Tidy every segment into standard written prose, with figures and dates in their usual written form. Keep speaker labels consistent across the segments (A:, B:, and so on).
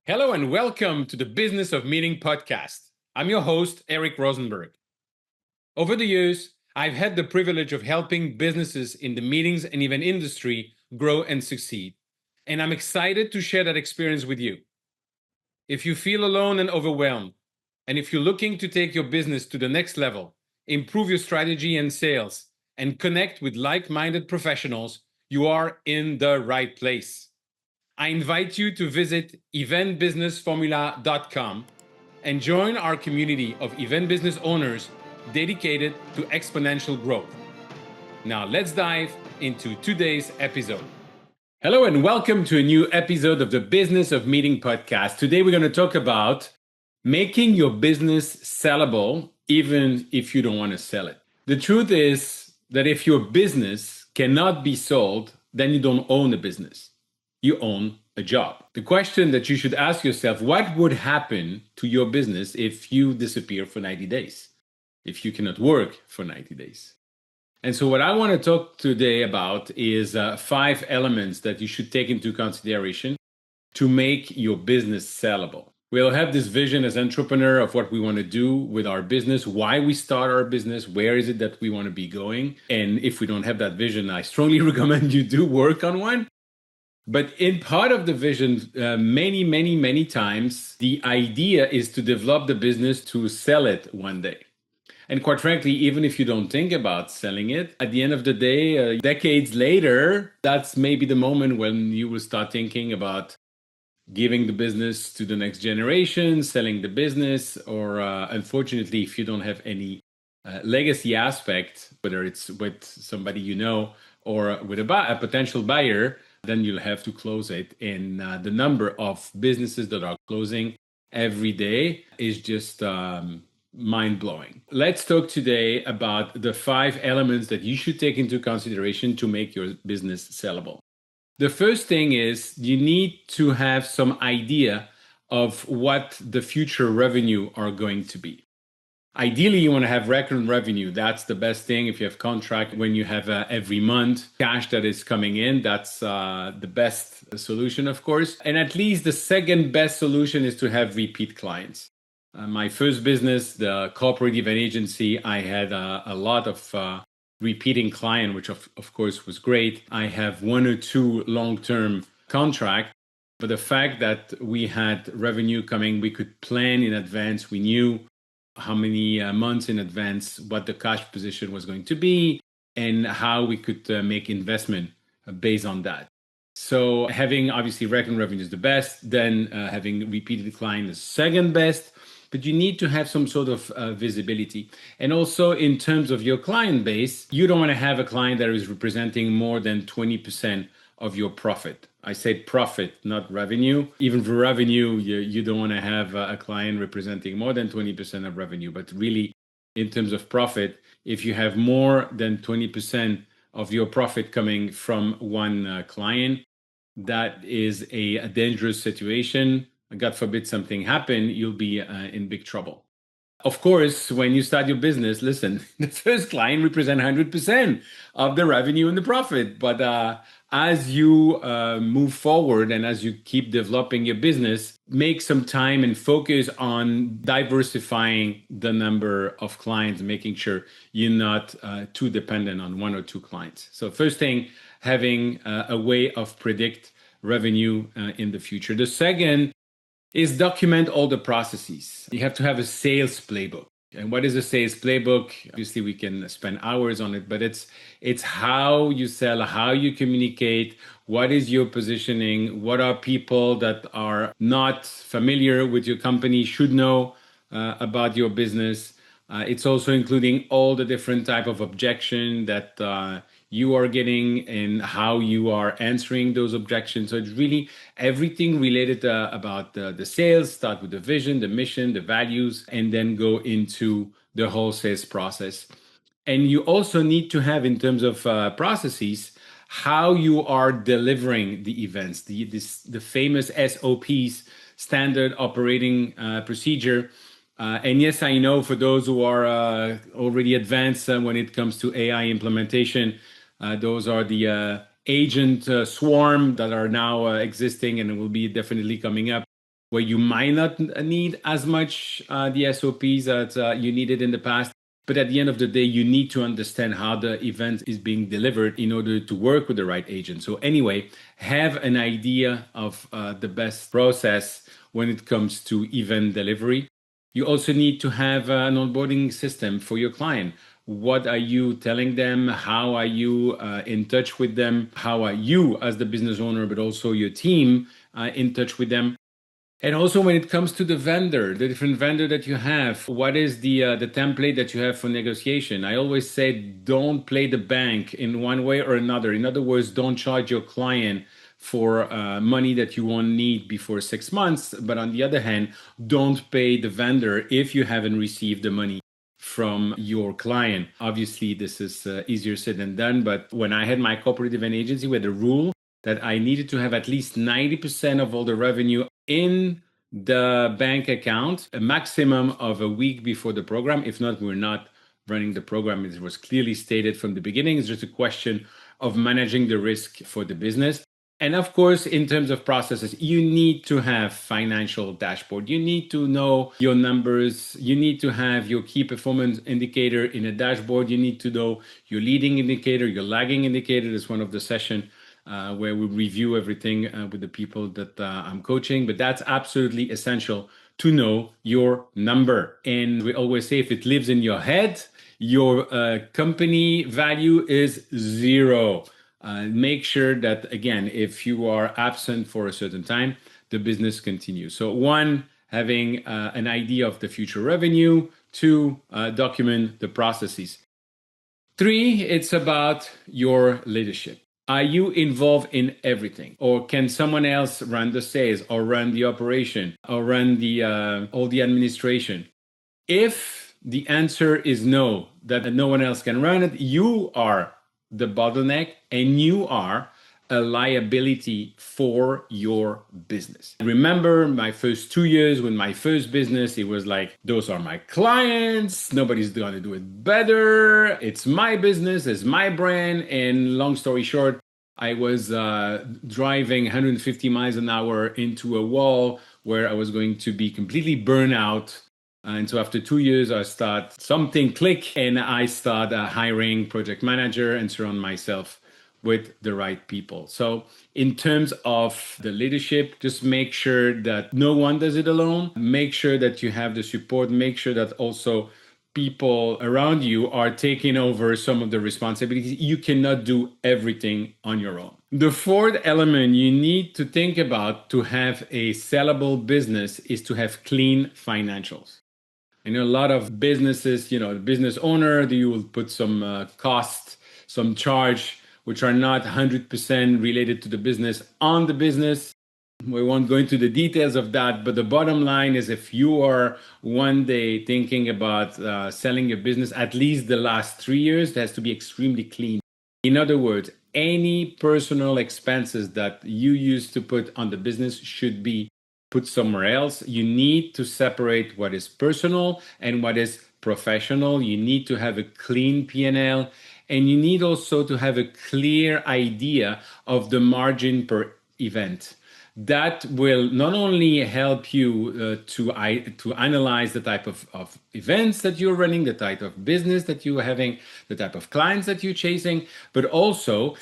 A: Hello and welcome to the Business of Meeting podcast. I'm your host, Eric Rozenberg. Over the years, I've had the privilege of helping businesses in the meetings and event industry grow and succeed. And I'm excited to share that experience with you. If you feel alone and overwhelmed, and if you're looking to take your business to the next level, improve your strategy and sales, and connect with like-minded professionals, you are in the right place. I invite you to visit eventbusinessformula.com and join our community of event business owners dedicated to exponential growth. Now, let's dive into today's episode. Hello, and welcome to a new episode of the Business of Meeting podcast. Today, we're going to talk about making your business sellable, even if you don't want to sell it. The truth is that if your business cannot be sold, then you don't own a business. You own a job. The question that you should ask yourself, what would happen to your business if you disappear for 90 days? If you cannot work for 90 days? And so what I want to talk today about is 5 elements that you should take into consideration to make your business sellable. We'll have this vision as entrepreneur of what we want to do with our business, why we start our business, where is it that we want to be going. And if we don't have that vision, I strongly recommend you do work on one. But in part of the vision, many times, the idea is to develop the business to sell it one day. And quite frankly, even if you don't think about selling it, at the end of the day, decades later, that's maybe the moment when you will start thinking about giving the business to the next generation, selling the business, or unfortunately, if you don't have any legacy aspect, whether it's with somebody you know or with a potential buyer, then you'll have to close it. And the number of businesses that are closing every day is just mind-blowing. Let's talk today about the 5 elements that you should take into consideration to make your business sellable. The first thing is you need to have some idea of what the future revenue are going to be. Ideally, you want to have recurrent revenue. That's the best thing. If you have contract, when you have every month cash that is coming in, that's the best solution, of course. And at least the second best solution is to have repeat clients. My first business, the corporate event agency, I had a lot of repeating client, which of course was great. I have 1 or 2 long-term contracts. But the fact that we had revenue coming, we could plan in advance. We knew how many months in advance, what the cash position was going to be, and how we could make investment based on that. So having obviously recurrent revenue is the best, then having repeated client is second best, but you need to have some sort of visibility. And also in terms of your client base, you don't want to have a client that is representing more than 20% of your profit. I said profit, not revenue. Even for revenue, you don't want to have a client representing more than 20% of revenue. But really, in terms of profit, if you have more than 20% of your profit coming from one client, that is a dangerous situation. God forbid something happen, you'll be in big trouble. Of course, when you start your business, listen, the first client represents 100% of the revenue and the profit. But as you move forward and as you keep developing your business, make some time and focus on diversifying the number of clients, making sure you're not too dependent on 1 or 2 clients. So first thing, having a way of predict revenue in the future. The second is document all the processes. You have to have a sales playbook. And what is a sales playbook? Obviously, we can spend hours on it, but it's how you sell, how you communicate, what is your positioning, what are people that are not familiar with your company should know about your business. It's also including all the different type of objection that you are getting and how you are answering those objections. So it's really everything related about the sales. Start with the vision, the mission, the values, and then go into the whole sales process. And you also need to have, in terms of processes, how you are delivering the events, the famous SOPs, standard operating procedure. And yes, I know for those who are already advanced when it comes to AI implementation, those are the agent swarm that are now existing and will be definitely coming up. where you might not need as much the SOPs that you needed in the past. But at the end of the day, you need to understand how the event is being delivered in order to work with the right agent. So, anyway, have an idea of the best process when it comes to event delivery. You also need to have an onboarding system for your client. What are you telling them? How are you in touch with them? How are you, as the business owner, but also your team, in touch with them? And also, when it comes to the vendor, the different vendor that you have, what is the template that you have for negotiation? I always say, don't play the bank in one way or another. In other words, don't charge your client for money that you won't need before 6 months. But on the other hand, don't pay the vendor if you haven't received the money from your client. Obviously, this is easier said than done. But when I had my corporate event agency, we had a rule that I needed to have at least 90% of all the revenue in the bank account, a maximum of a week before the program. If not, we're not running the program. It was clearly stated from the beginning. It's just a question of managing the risk for the business. And of course, in terms of processes, you need to have financial dashboard. You need to know your numbers. You need to have your key performance indicator in a dashboard. You need to know your leading indicator, your lagging indicator. That's one of the sessions where we review everything with the people that I'm coaching. But that's absolutely essential to know your number. And we always say, if it lives in your head, your company value is zero. Make sure that, again, if you are absent for a certain time, the business continues. So, one, having an idea of the future revenue. Two, document the processes. Three, it's about your leadership. Are you involved in everything? Or can someone else run the sales or run the operation or run the all the administration? If the answer is no, that no one else can run it, you are the bottleneck and you are a liability for your business. Remember my first 2 years with my first business, it was like, those are my clients. Nobody's going to do it better. It's my business, it's my brand. And long story short, I was driving 150 miles an hour into a wall where I was going to be completely burned out. And so after 2 years, something click and I start hiring project manager and surround myself with the right people. So in terms of the leadership, just make sure that no one does it alone. Make sure that you have the support. Make sure that also people around you are taking over some of the responsibilities. You cannot do everything on your own. The fourth element you need to think about to have a sellable business is to have clean financials. I know a lot of businesses, the business owner, you will put some cost, some charge, which are not 100% related to the business on the business. We won't go into the details of that, but the bottom line is, if you are one day thinking about selling your business, at least the last 3 years, it has to be extremely clean. In other words, any personal expenses that you used to put on the business should be put somewhere else. You need to separate what is personal and what is professional. You need to have a clean P&L, and you need also to have a clear idea of the margin per event. That will not only help you to analyze the type of events that you're running, the type of business that you're having, the type of clients that you're chasing, but also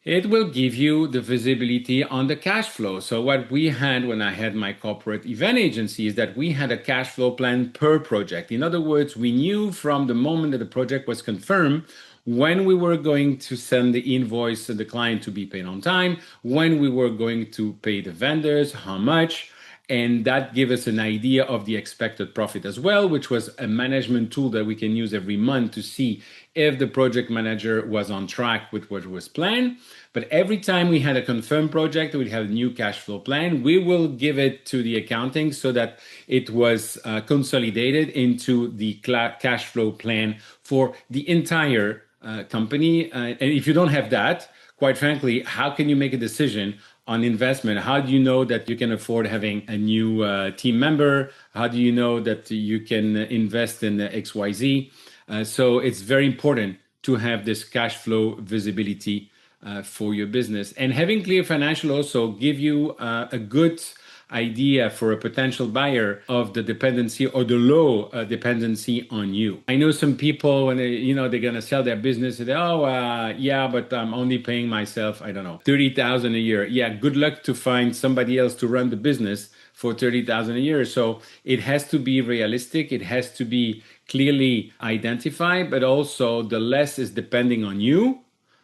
A: it will give you the visibility on the cash flow. So what we had when I had my corporate event agency is that we had a cash flow plan per project. In other words, we knew from the moment that the project was confirmed when we were going to send the invoice to the client to be paid on time, when we were going to pay the vendors, how much. And that gave us an idea of the expected profit as well, which was a management tool that we can use every month to see if the project manager was on track with what was planned. But every time we had a confirmed project, we had a new cash flow plan, we will give it to the accounting so that it was consolidated into the cash flow plan for the entire company. And if you don't have that, quite frankly, how can you make a decision on investment? How do you know that you can afford having a new team member? How do you know that you can invest in XYZ? So it's very important to have this cash flow visibility for your business. And having clear financial also give you a good idea for a potential buyer of the dependency or the low dependency on you. I know some people when they're going to sell their business, they yeah, but I'm only paying myself, I don't know, 30,000 a year. Yeah, good luck to find somebody else to run the business for 30,000 a year. So it has to be realistic. It has to be clearly identified, but also the less is depending on you,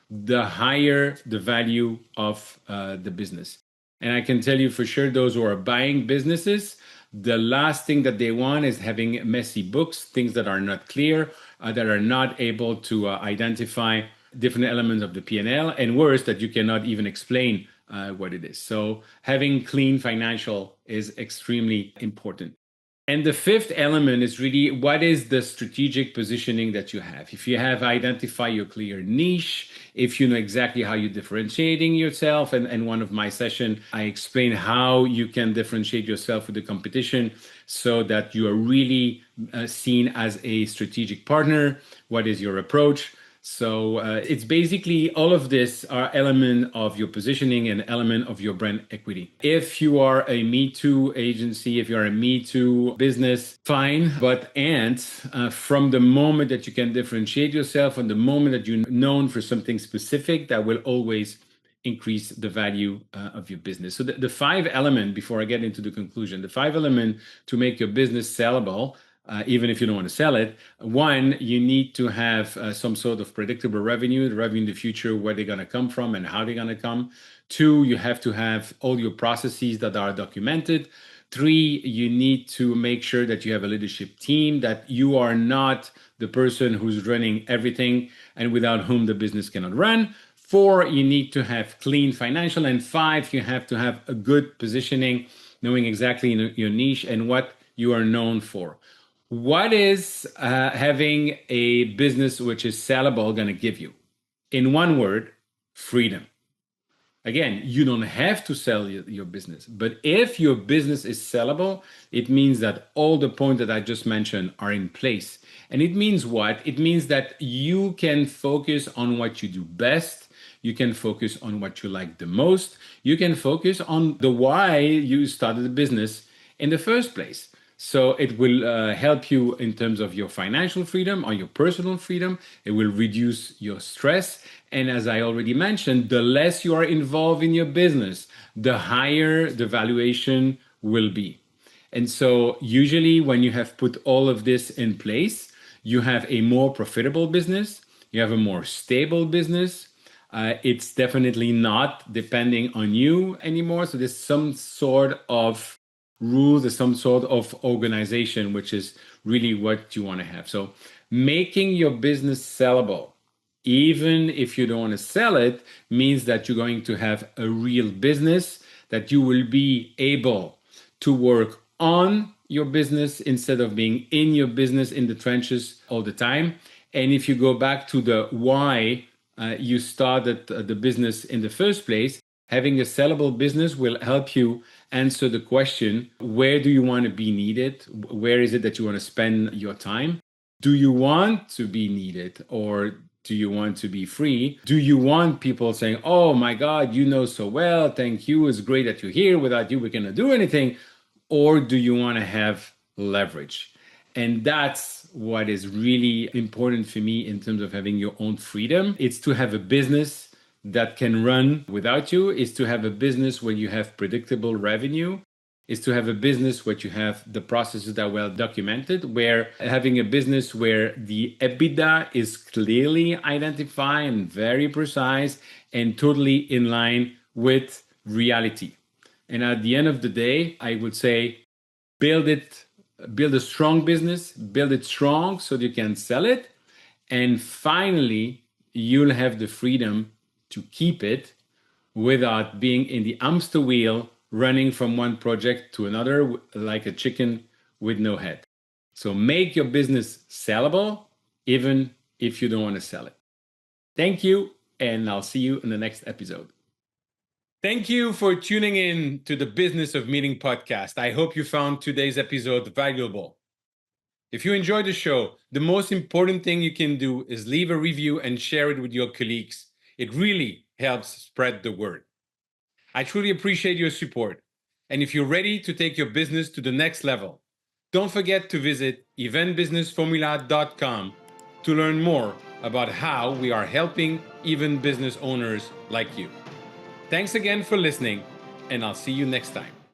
A: the higher the value of the business. And I can tell you for sure, those who are buying businesses, the last thing that they want is having messy books, things that are not clear, that are not able to identify different elements of the P&L, and worse, that you cannot even explain what it is. So having clean financial is extremely important. And the fifth element is really what is the strategic positioning that you have. If you have identified your clear niche, if you know exactly how you're differentiating yourself, and one of my sessions, I explain how you can differentiate yourself with the competition so that you are really seen as a strategic partner. What is your approach? So it's basically all of this are element of your positioning and element of your brand equity. If you are a Me Too agency, if you're a Me Too business, fine. But from the moment that you can differentiate yourself and the moment that you're known for something specific, that will always increase the value of your business. So the five element, before I get into the conclusion, the five element to make your business sellable, even if you don't want to sell it. One, you need to have some sort of predictable revenue, the revenue in the future, where they're going to come from and how they're going to come. Two, you have to have all your processes that are documented. Three, you need to make sure that you have a leadership team, that you are not the person who's running everything and without whom the business cannot run. Four, you need to have clean financial. And five, you have to have a good positioning, knowing exactly your niche and what you are known for. What is having a business which is sellable going to give you? In one word, freedom. Again, you don't have to sell your business, but if your business is sellable, it means that all the points that I just mentioned are in place. And it means what? It means that you can focus on what you do best. You can focus on what you like the most. You can focus on the why you started the business in the first place. So it will help you in terms of your financial freedom or your personal freedom. It will reduce your stress. And as I already mentioned, the less you are involved in your business, the higher the valuation will be. And so usually when you have put all of this in place, you have a more profitable business, you have a more stable business. It's definitely not depending on you anymore. So there's some sort of rules, there's some sort of organization, which is really what you want to have. So making your business sellable, even if you don't want to sell it, means that you're going to have a real business, that you will be able to work on your business instead of being in your business in the trenches all the time. And if you go back to the why you started the business in the first place, having a sellable business will help you answer the question, where do you want to be needed? Where is it that you want to spend your time? Do you want to be needed, or do you want to be free? Do you want people saying, oh my God, you know so well, thank you, it's great that you're here, without you we cannot do anything? Or do you want to have leverage? And that's what is really important for me in terms of having your own freedom. It's to have a business that can run without you, is to have a business where you have predictable revenue, is to have a business where you have the processes that are well documented, where having a business where the EBITDA is clearly identified and very precise and totally in line with reality. And at the end of the day, I would say build a strong business, build it strong so that you can sell it. And finally, you'll have the freedom to keep it without being in the hamster wheel, running from one project to another like a chicken with no head. So make your business sellable, even if you don't want to sell it. Thank you, and I'll see you in the next episode. Thank you for tuning in to the Business of Meeting podcast. I hope you found today's episode valuable. If you enjoyed the show, the most important thing you can do is leave a review and share it with your colleagues. It really helps spread the word. I truly appreciate your support. and if you're ready to take your business to the next level, don't forget to visit eventbusinessformula.com to learn more about how we are helping even business owners like you. Thanks again for listening, and I'll see you next time.